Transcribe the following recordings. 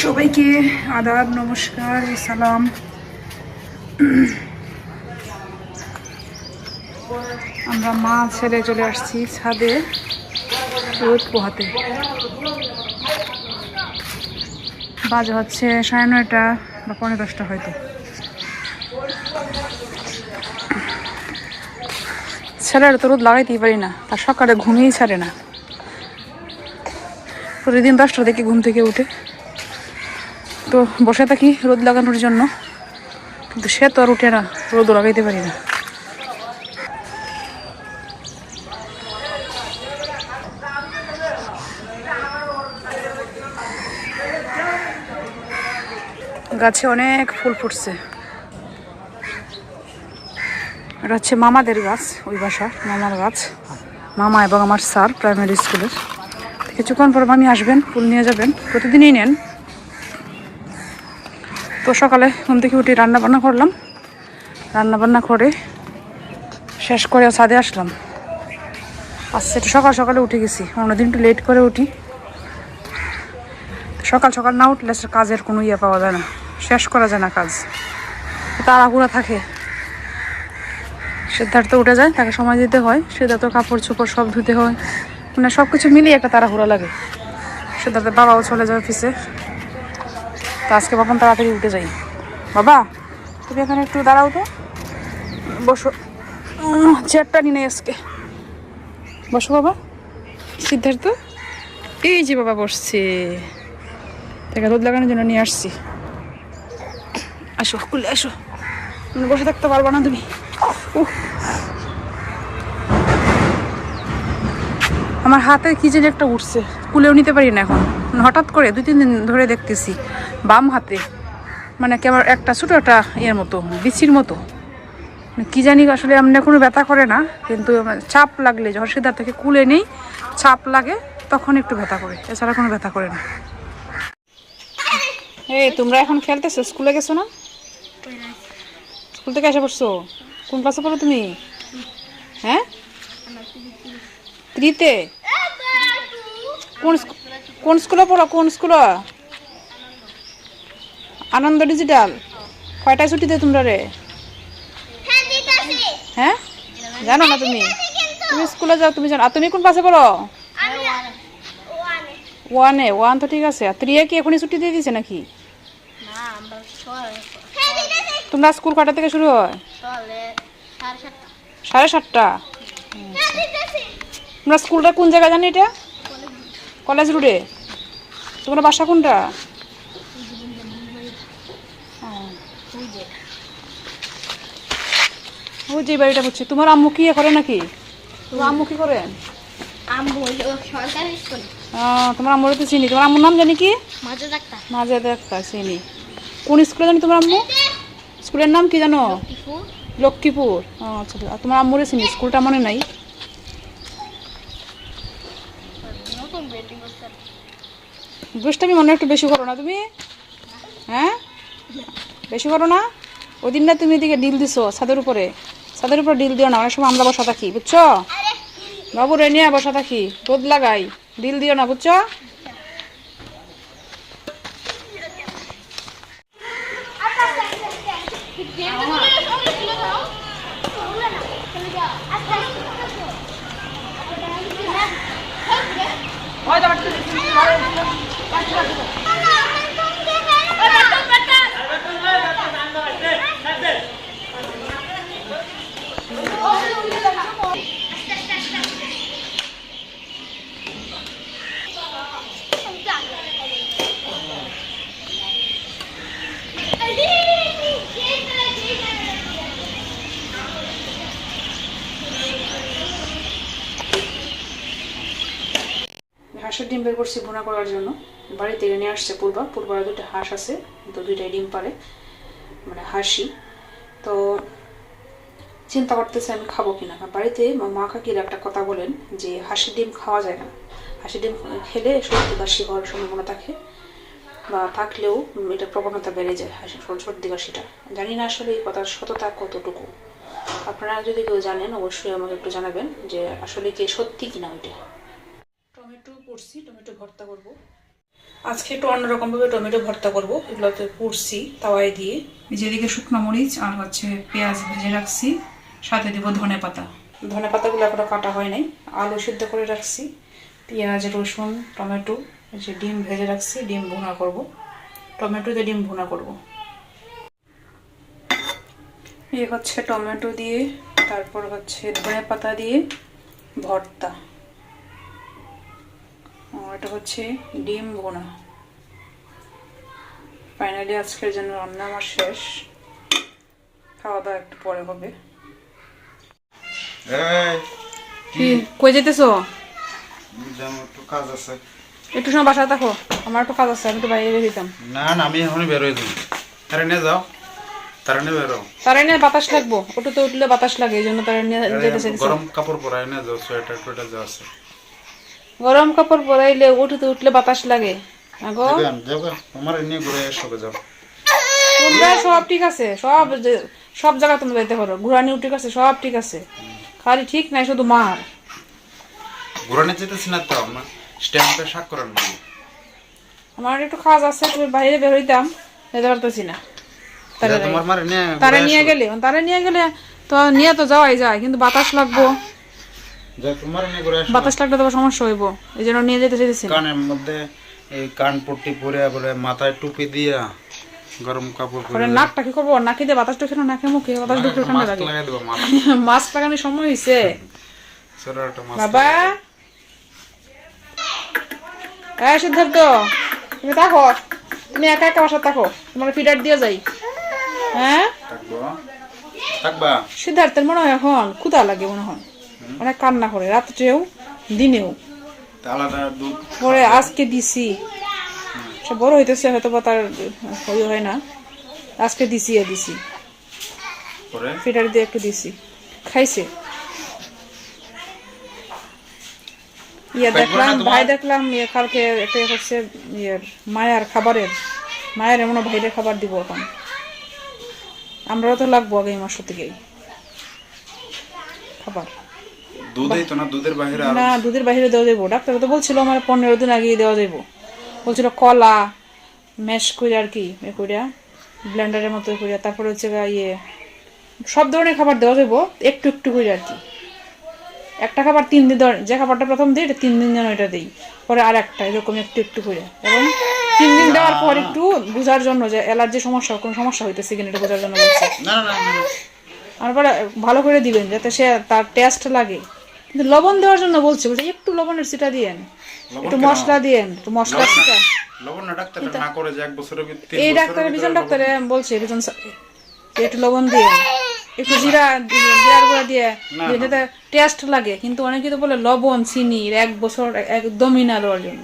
সবাইকে আদাব, নমস্কার, সালাম। আমরা মা ছেড়ে চলে আসছি ছাদে রোদ পোহাতে। বাজে হচ্ছে 9:30 বা 9:45 হয়তো। ছেলেরা তো রোদ লাগাইতেই পারি না, তার সকালে ঘুমিয়েই ছাড়ে না। প্রতিদিন 10টার দিকে ঘুম থেকে উঠে তো বসে থাকি রোদ লাগানোর জন্য, কিন্তু সে তো আর উঠে না, রোদও লাগাইতে পারি না। গাছে অনেক ফুল ফুটছে। এটা হচ্ছে মামাদের গাছ, ওই বাসার মামার গাছ। মামা এবং আমার স্যার প্রাইমারি স্কুলের। কিছুক্ষণ পর মামি আসবেন, ফুল নিয়ে যাবেন, প্রতিদিনই নেন। তো সকালে ঘুম থেকে উঠে রান্নাবান্না করলাম, রান্নাবান্না করে শেষ করে ছাদে আসলাম। আজকে একটু সকাল সকালে উঠে গেছি, অন্যদিন একটু লেট করে উঠি। সকাল সকাল না উঠলে কাজের কোনো ইয়ে পাওয়া যায় না, শেষ করা যায় না কাজ, তাড়াহুড়া থাকে। সিদ্ধার্থ উঠে যায়, তাকে সময় দিতে হয়, সিদ্ধার্থ কাপড় চোপড় সব ধুতে হয়, মানে সব কিছু মিলিয়ে একটা তাড়াহুড়া লাগে। সিদ্ধার্থের বাবাও চলে যায় অফিসে, তো আজকে বাবা তাড়াতাড়ি উঠে যাই। বাবা তুমি এখানে একটু দাঁড়াও তো, বসো। চেয়ারটা নিয়ে আজকে বসো বাবা। সিদ্ধার্থ এই যে বাবা বসছে, তাকে রোদ লাগানোর জন্য নিয়ে আসছি। আসো খুলে আসো, তুমি বসে থাকতে পারবো না তুমি। আমার হাতে কি যেন একটা উঠছে, কুলেও নিতে পারি না এখন। হঠাৎ করে 2-3 দিন ধরে দেখতেছি বাম হাতে মানে কেমন একটা ছোটো একটা ইয়ের মতো, বিচির মতো কি জানি। আসলে এমনি কোনো ব্যথা করে না, কিন্তু চাপ লাগলে যখন সিদ্ধার্থ থেকে কুলে নেই, চাপ লাগে তখন একটু ব্যথা করে, এছাড়া কোনো ব্যথা করে না। এই তোমরা এখন খেলতেছো, স্কুলে গেছো না? স্কুল থেকে এসে পড়ছো? কোন ক্লাসে পড়ো তুমি? হ্যাঁ, 3-তে। কোন স্কুলে পড়ো? কোন স্কুলে? আনন্দ ডিজিটাল। কয়টায় ছুটি দেয় তোমরা রে? হ্যাঁ, জানো না তুমি? তুমি স্কুলে যাও, তুমি জানো। আর তুমি কোন ক্লাসে পড়ো? 1-এ। 1 তো ঠিক আছে। আর 3-এ কি এখনই ছুটি দিয়ে দিয়েছে নাকি? তোমরা স্কুল কটা থেকে শুরু হয়? 7:30। তোমরা স্কুলটা কোন জায়গায় জানি? এটা কলেজ রোডে। তোমরা বাসা কোনটা? ওই যে বাড়িটা বুঝছি। তোমার আম্মু কি করে নাকি? তোমার আম্মু কি করে? তোমার আম্মুর তো চিনি। তোমার আম্মুর নাম জানি কি? মাজেদা ডাক্তার। চিনি। কোন স্কুলে জানি তোমার আম্মু? স্কুলের নাম কি জানো? লক্ষ্মীপুর। আচ্ছা, আর তোমার আম্মুরে চিনি, স্কুলটা মনে নাই। দুষ্টামি মনে একটু বেশি করো না তুমি? হ্যাঁ, বেশি করো না? ওই দিন না তুমি এদিকে ডিল দিছো ছাদের উপরে, ছাদের উপরে ডিল দিও না। অনেক সময় আমরা বসা থাকি, বুঝছো বাবু? রে নিয়ে বসা থাকি, রোদ লাগাই, ডিল দিও না, বুঝছো? হাঁসের ডিম বের করছি ভুনা করার জন্য। বাড়ি থেকে নিয়ে আসছে পূর্বার 2টা হাঁস আছে, তো 2টাই ডিম পারে, মানে হাসি। তো চিন্তা করতেছে আমি খাবো কিনা। বাড়িতে মা কাকির একটা কথা বলেন যে হাঁসের ডিম খাওয়া যায় না, হাঁসের ডিম খেলে সর্দি কাশি হওয়ার সম্ভাবনা থাকে, বা থাকলেও এটা প্রবণতা বেড়ে যায় হাঁসের সর্দি কাশিটা। জানি না আসলে এই কথার সততা কতটুকু। আপনারা যদি কেউ জানেন অবশ্যই আমাকে একটু জানাবেন যে আসলে কি সত্যি কিনা ওইটা। টমেটো করছি, টমেটো ভর্তা করবো। আজকে একটু অন্যরকম ভাবে টমেটো ভর্তা করব। এগুলোতে পুড়ছি তাওয়ায় দিয়ে, যেদিকে শুকনো মরিচ আর হচ্ছে পেঁয়াজ ভেজে রাখছি, সাথে দেবো ধনে পাতা। ধনে পাতাগুলো এখনো কাটা হয় নাই, আলু সিদ্ধ করে রাখছি, পেঁয়াজ রসুন টমেটো, যে ডিম ভেজে রাখছি, ডিম ভুনা করব, টমেটো দিয়ে ডিম ভুনা করব। এই হচ্ছে টমেটো দিয়ে, তারপর হচ্ছে ধনে পাতা দিয়ে ভর্তা, এটা হচ্ছে ডিম ভুনা। ফাইনালি আজকের জন্য রান্না আমার শেষ, খাওয়া দাওয়া একটু পরে হবে। কি কই যেতেছো? একটু কাজ আছে, একটু সময় বাসায় থাকো, আমার একটু কাজ আছে, আমি একটু বাইরে দিতাম। না না আমি এখনই বের হয়ে যাবো। তারা নিয়ে যাও, তারা নিয়ে বেরো, তারা নিয়ে বাতাস লাগবো, ওটুতে উঠলে বাতাস লাগে, এই জন্য তারা নিয়ে যেতেছে। গরম কাপড় পরাই নিয়ে যাও, সোয়েটার টোয়েটার যা আছে। গরম কাপড় পরাইলে উঠতে উঠলে বাতাস লাগে। আগো তোমার নিয়ে ঘুরে এসো, যাও। তোমরা সব ঠিক আছে, সব জায়গা তোমরা যাইতে পারো, ঘুরানিও ঠিক আছে, সব ঠিক আছে, খালি ঠিক নাই শুধু মার। ঘুরানি যেতেছি না তো, আমার স্ট্যাম্পে স্বাক্ষর আনবো। আমার একটু কাজ আছে, তুমি বাইরে বের হইতাম, যেতে পারতেছি না। তারা নিয়ে গেলে তো নিয়ে তো যাওয়াই যায়, কিন্তু বাতাস লাগবো, বাতাস লাগলে তো সমস্যা হইব, এই জন্য নিয়ে যেতে চাইতেছি। কানের মধ্যে এই কান পট্টি পরে পরে মাথায় টুপি দিয়া গরম কাপড় পরে। নাকটা কি করবো? নাকি দিয়ে বাতাস ঢুকে না, নাকে মুখে বাতাস ঢুকে ঠান্ডা লাগে। মাস্ক লাগানোর সময় হয়েছে বাবা। হ্যাঁ সিদ্ধার্থ, তুমি থাকো, তুমি একা একা বাসা থাকো, তোমার ফিডার দিয়ে যাই। হ্যাঁ সিদ্ধার্থের মনে হয় এখন ক্ষুধা লাগে, মনে হয় অনেক কান্না করে, রাত্রেও দিনেও। পরে আজকে দিছি, সব বড় হইতেছে হয়তো বা তার হয় না, আজকে দিছি ফিডার দিয়ে একটু দিছি, খাইছে। দেখলাম কালকে একটা হচ্ছে মায়ের খাবারের, মায়ের এমন ভাইদের খাবার দিব এখন, আমরাও তো লাগবো আগে এই মাস থেকেই খাবার। না দুধের বাইরে দেওয়া যাবো, ডাক্তার তো বলছিল আমার 15 দিন আগে দেওয়া যাবো, বলছিল কলা ম্যাশ করে আর কি এ করিয়া ব্লেন্ডারের মতো করিয়া, তারপরে হচ্ছে সব ধরনের খাবার দেওয়া যাবো একটু একটু করে আর কি। একটা খাবার 3 দিন, যে খাবারটা প্রথম দিই এটা 3 দিন যেন এটা দিই, পরে আর একটা এরকম একটু একটু করে, এবং 3 দিন দেওয়ার পর একটু বোঝার জন্য যে অ্যালার্জি সমস্যা কোন সমস্যা হইতেছে কিনা এটা বোঝার জন্য বলছে। আর পরে ভালো করে দিবেন যাতে সে তার টেস্ট লাগে, কিন্তু লবণ দেওয়ার জন্য বলছে একটু লবণের ছিটা দিয়েন, একটু মশলা দিয়েন, একটু মশলা ছিটা। এই ডাক্তারের বিজন ডাক্তারে বলছে একটু লবণ দিয়ে, একটু জিরার গুঁড়া দিয়ে যাতে টেস্ট লাগে, কিন্তু অনেকে তো বলে লবণ চিনি 1 বছর একদমই না দেওয়ার জন্য,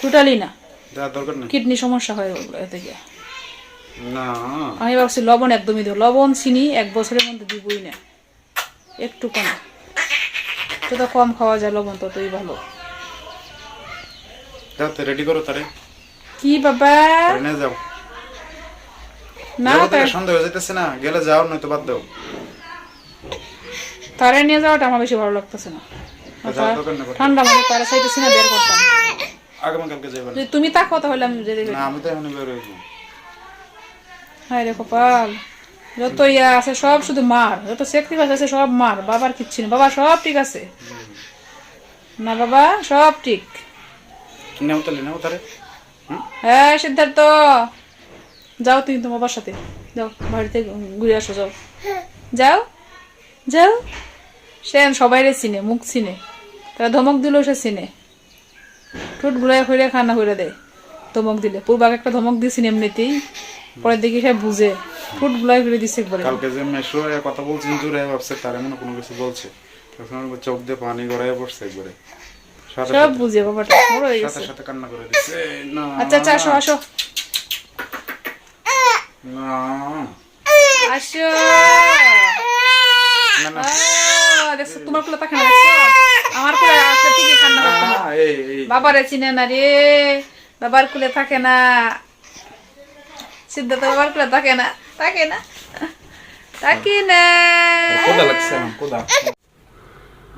টোটালি না, কিডনি সমস্যা হয় এতে গিয়ে। আমি ভাবছি লবণ একদমই দেবো, লবণ চিনি 1 বছরের মধ্যে দিবই না, একটু কম, যত কম খাওয়া যায় লবণ ততই ভালো। রেডি করো তারে। কি বাবা যাও না, সন্দেহ হইতেছে না, গেলে যাও নয়তো বাদ দাও। তারে নিয়ে যাওয়াটা আমার বেশি ভালো লাগতেছে না, ঠান্ডা মানে তারা চাইতেছি না বের করতাম। আগামীকালকে যাবেন যদি তুমি থাকো তাহলে আমি যেতে পারি। না আমি তো এখন বের হইব। হায় রে কপাল, যত ইয়া আছে সব শুধু মার, যত স্যাক্রিফাইস আছে সব মার, বাবার কিচ্ছু নেই, বাবা সব ঠিক আছে না, বাবা সব ঠিক। হ্যাঁ সিদ্ধার্থ যাও, তুমি তোমার বাবার সাথে যাও, বাড়িতে ঘুরে আসো, যাও যাও যাও। সে সবাই চিনে, মুখ চিনে, তারা ধমক দিলেও সে চিনে, ঠোঁট ঘুরাই ঘুরে খানা করে দেয় ধমক দিলে। পূর্বাকে একটা ধমক দিয়েছিনি এমনিতেই, পরে দেখি সে বুঝে, ঠোঁট ঘুরাই ঘুরে দিচ্ছে একবারে। কালকে যে মেশো কথা বলছেন জোরে ভাবছে তার এমন কোনো কিছু বলছে, তখন চোখ দিয়ে পানি গড়াইয়া পড়ছে একবারে, সব বুঝে বাবাটা বড় হয়ে গেছে, সাথে কান্না করে দিচ্ছে। আচ্ছা আচ্ছা আসো আসো আসো, দেখছো তোমার কুলে তাকে না, দেখছো আমার কুলে আসলে ঠিকই কান্না করতো না, বাবারে চিনে না রে, বাবার কুলে থাকে না, সিদ্ধার্থ বাবার কুলে থাকে না, থাকে না, থাকে না।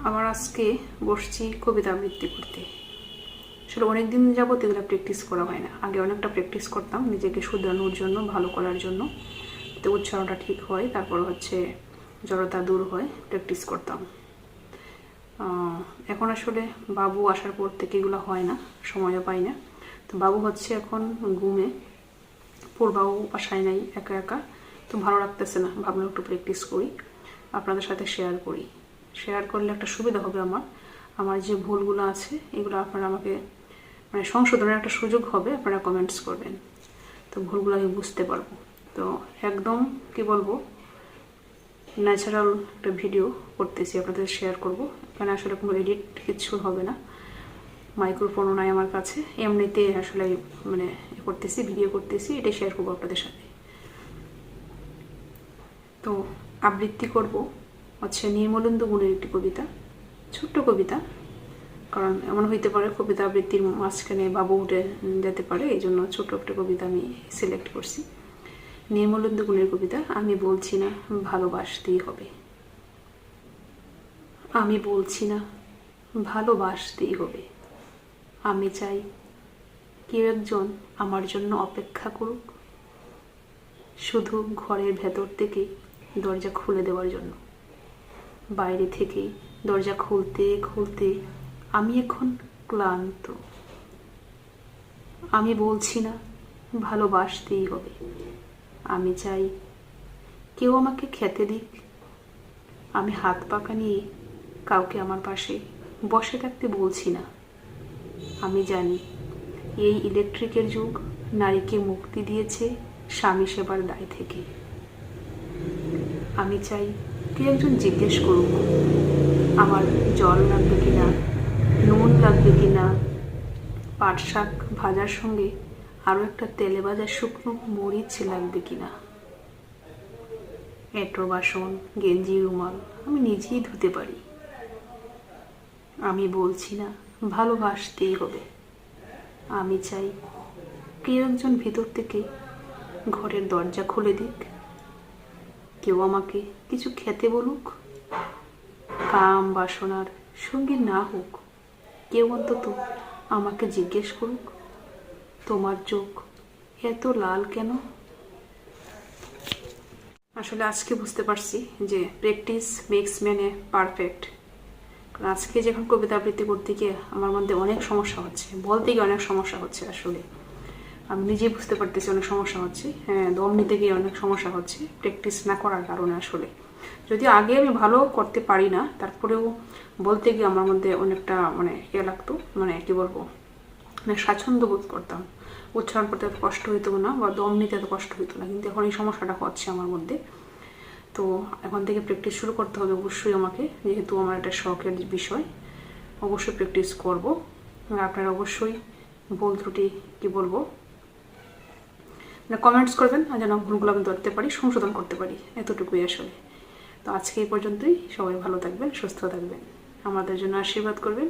আবার আজকে বসছি কবিতা আবৃত্তি করতে, আসলে অনেকদিন যাবত এগুলো প্র্যাকটিস করা হয় না। আগে অনেকটা প্র্যাকটিস করতাম নিজেকে শুধরানোর জন্য, ভালো করার জন্য, তো উচ্চারণটা ঠিক হয়, তারপর হচ্ছে জড়তা দূর হয়, প্র্যাকটিস করতাম। এখন আসলে বাবু আসার পর থেকে এগুলো হয় না, সময়ও পাই না। তো বাবু হচ্ছে এখন ঘুমে, পূর্বাও বাসায় নাই, একা একা, তো ভালো লাগতেছে না, ভাবলাম একটু প্র্যাকটিস করি, আপনাদের সাথে শেয়ার করি। শেয়ার করলে একটা সুবিধা হবে, আমার যে ভুলগুলো আছে এগুলো আপনারা আমাকে মানে সংশোধনের একটা সুযোগ হবে, আপনারা কমেন্টস করবেন, তো ভুলগুলো আমি বুঝতে পারবো। তো একদম কি বলবো, ন্যাচারাল একটা ভিডিও করতেছি, আপনাদের শেয়ার করব। এখানে আসলে কোনো এডিট কিছু হবে না, মাইক্রোফোনও নাই আমার কাছে, এমনিতে আসলে মানে করতেছি, ভিডিও করতেছি, এটাই শেয়ার করবো আপনাদের সাথে। তো আবৃত্তি করব হচ্ছে নির্মলেন্দু গুণের একটি কবিতা, ছোট্ট কবিতা, কারণ এমন হইতে পারে কবিতা আবৃত্তির মাঝখানে বাবু উঠে যেতে পারে, এই জন্য ছোট একটা কবিতা আমি সিলেক্ট করছি। নির্মলেন্দু গুণের কবিতা, আমি বলছি না ভালোবাসতেই হবে, আমি বলছি না ভালোবাসতেই হবে, আমি চাই কেউ একজন আমার জন্য অপেক্ষা করুক, শুধু ঘরের ভেতর থেকে দরজা খুলে দেওয়ার জন্য। বাইরে থেকে দরজা খুলতে খুলতে আমি এখন ক্লান্ত। আমি বলছি না ভালোবাসতেই হবে, আমি চাই কেউ আমাকে খেতে দিক, আমি হাত পাকা নিয়ে কাউকে আমার পাশে বসে থাকতে বলছি না। আমি জানি এই ইলেকট্রিকের যুগ নারীকে মুক্তি দিয়েছে স্বামী সেবার দায় থেকে। আমি চাই কেউ একজন জিজ্ঞেস করুক আমার জল লাগবে কিনা, নুন লাগবে কিনা, পাট শাক ভাজার সঙ্গে আরও একটা তেলে ভাজা শুকনো মরিচ লাগবে কিনা। এঁটো বাসন, গেঞ্জি, রুমাল আমি নিজেই ধুতে পারি। আমি বলছি না ভালোবাসতেই হবে, আমি চাই কেউ একজন ভিতর থেকে ঘরের দরজা খুলে দিক, কেউ আমাকে কিছু খেতে বলুক, কাম বাসনার সঙ্গী না হোক, কেউ অন্তত আমাকে জিজ্ঞেস করুক তোমার চোখ এত লাল কেন। আসলে আজকে বুঝতে পারছি যে practice makes man a perfect. কারণ আজকে যখন কবিতা আবৃত্তি করতে গিয়ে আমার মধ্যে অনেক সমস্যা হচ্ছে, বলতে গিয়ে অনেক সমস্যা হচ্ছে, আসলে আমি নিজেই বুঝতে পারতেছি অনেক সমস্যা হচ্ছে। হ্যাঁ, দম নিতে গিয়ে অনেক সমস্যা হচ্ছে প্র্যাকটিস না করার কারণে। আসলে যদিও আগে আমি ভালো করতে পারি না, তারপরেও বলতে গিয়ে আমার মধ্যে অনেকটা মানে লাগতো, মানে কি বলবো, মানে স্বাচ্ছন্দ্য বোধ করতাম, উচ্চারণ করতে এত কষ্ট হইতো না বা দম নিতে এত কষ্ট হইতো না, কিন্তু এখন এই সমস্যাটা হচ্ছে আমার মধ্যে। তো এখন থেকে প্র্যাকটিস শুরু করতে হবে অবশ্যই আমাকে, যেহেতু আমার একটা শখের বিষয়, অবশ্যই প্র্যাকটিস করব। আপনারা অবশ্যই ভুল ত্রুটি কি বলবো কমেন্টস করবেন, যেন ভুলগুলো আমি ধরতে পারি, সংশোধন করতে পারি, এতটুকুই আসলে। তো আজকে এই পর্যন্তই, সবাই ভালো থাকবেন, সুস্থ থাকবেন, আমাদের জন্য আশীর্বাদ করবেন।